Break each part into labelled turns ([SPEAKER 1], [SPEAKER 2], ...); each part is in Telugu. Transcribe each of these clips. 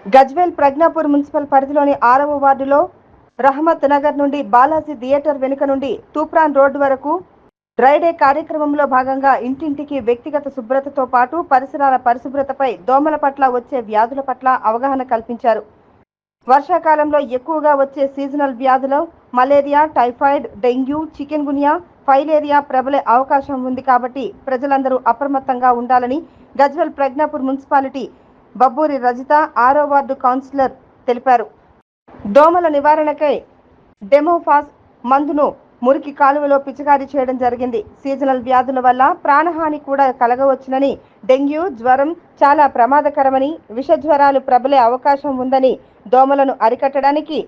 [SPEAKER 1] గజ్వేల్ ప్రజ్ఞాపూర్ మున్సిపల్ పరిధిలోని 6వ వార్డులో రహమత్ నగర్ నుండి బాలాజీ థియేటర్ వెనుక నుండి తూప్రాన్ రోడ్డు వరకు డ్రై డే కార్యక్రమంలో భాగంగా ఇంటింటికి వ్యక్తిగత శుభ్రతతో పాటు పరిసరాల పరిశుభ్రతపై దోమల పట్ల వచ్చే వ్యాధుల పట్ల అవగాహన కల్పించారు. వర్షాకాలంలో ఎక్కువగా వచ్చే సీజనల్ వ్యాధులు malaria, typhoid, dengue, chikungunya, filaria ప్రబలే అవకాశం ఉంది కాబట్టి ప్రజలందరూ అప్రమత్తంగా ఉండాలని గజ్వేల్ ప్రజ్ఞాపూర్ మున్సిపాలిటీ బబ్బూరి రజిత 6వ వార్డు కౌన్సిలర్ తెలిపారు. దోమల నివారణకై డెమోఫాస్ మందును మురికి కాలువలో పిచికారీ చేయడం జరిగింది. సీజనల్ వ్యాధుల వల్ల ప్రాణహాని కూడా కలగవచ్చునని, డెంగ్యూ జ్వరం చాలా ప్రమాదకరమని, విష జ్వరాలు ప్రబలే అవకాశం ఉందని, దోమలను అరికట్టడానికి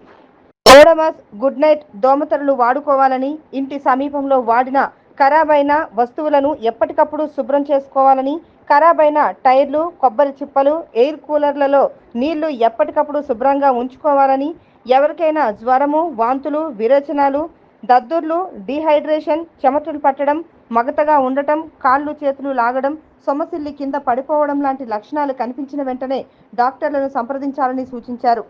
[SPEAKER 1] ఓడోమాస్, గుడ్ నైట్ దోమతెరలు వాడుకోవాలని, ఇంటి సమీపంలో వాడిన ఖరాబైన వస్తువులను ఎప్పటికప్పుడు శుభ్రం చేసుకోవాలని, ఖరాబైన టైర్లు, కొబ్బరి చిప్పలు, ఎయిర్ కూలర్లలో నీళ్లు ఎప్పటికప్పుడు శుభ్రంగా ఉంచుకోవాలని, ఎవరికైనా జ్వరము, వాంతులు, విరేచనాలు, దద్దుర్లు, డీహైడ్రేషన్, చెమటలు పట్టడం, మగతగా ఉండటం, కాళ్ళు చేతులు లాగడం, సొమ్మసిల్లి కింద పడిపోవడం లాంటి లక్షణాలు కనిపించిన వెంటనే డాక్టర్లను సంప్రదించాలని సూచించారు.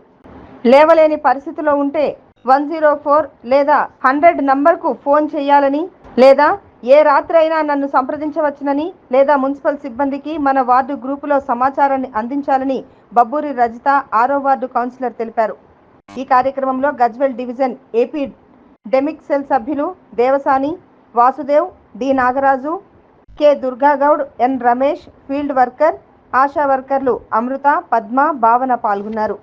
[SPEAKER 1] లేవలేని పరిస్థితిలో ఉంటే 104 లేదా 100 నంబర్కు ఫోన్ చేయాలని, లేదా ఏ రాత్రైనా నన్ను సంప్రదించవచ్చునని, లేదా మున్సిపల్ సిబ్బందికి మన వార్డు గ్రూపులో సమాచారాన్ని అందించాలని బబ్బూరి రజిత 6వ వార్డు కౌన్సిలర్ తెలిపారు. ఈ కార్యక్రమంలో గజ్వేల్ డివిజన్ ఏపీ డెమిక్ సెల్ సభ్యులు దేవసాని, వాసుదేవ్, డి నాగరాజు, కె దుర్గాగౌడ్, ఎన్ రమేష్, ఫీల్డ్ వర్కర్, ఆశా వర్కర్లు అమృత, పద్మ, భావన పాల్గొన్నారు.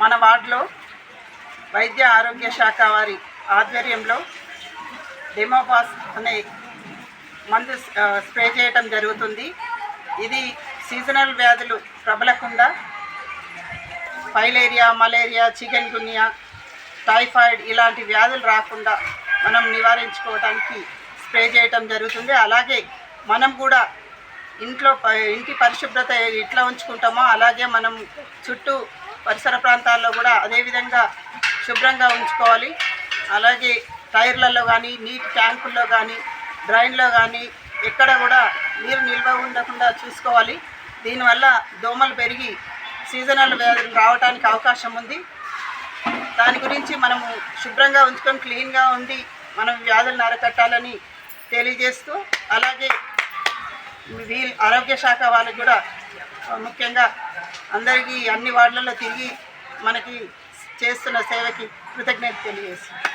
[SPEAKER 2] మన వార్డులో వైద్య ఆరోగ్య శాఖ వారి ఆధ్వర్యంలో డెమోపాస్ అనే మందు స్ప్రే చేయటం జరుగుతుంది. ఇది సీజనల్ వ్యాధులు ప్రబలకుండా ఫైలేరియా, మలేరియా, చికెన్ గున్యా, టైఫాయిడ్ ఇలాంటి వ్యాధులు రాకుండా మనం నివారించుకోవడానికి స్ప్రే చేయటం జరుగుతుంది. అలాగే మనం కూడా ఇంటి పరిశుభ్రత ఎట్లా ఉంచుకుంటామో అలాగే మనం చుట్టూ పరిసర ప్రాంతాల్లో కూడా అదేవిధంగా శుభ్రంగా ఉంచుకోవాలి. అలాగే టైర్లలో కానీ, నీటి ట్యాంకుల్లో కానీ, డ్రైన్లో కానీ ఎక్కడ కూడా నీరు నిల్వ ఉండకుండా చూసుకోవాలి. దీనివల్ల దోమలు పెరిగి సీజనల్ వ్యాధులు రావడానికి అవకాశం ఉంది. దాని గురించి మనము శుభ్రంగా ఉంచుకొని క్లీన్గా ఉండి మనం వ్యాధులను అరికట్టాలని తెలియజేస్తూ, అలాగే ఆరోగ్య శాఖ వాళ్ళకి కూడా ముఖ్యంగా అందరికీ అన్ని వార్డులలో తిరిగి మనకి చేస్తున్న సేవకి కృతజ్ఞత తెలియజేస్తాం.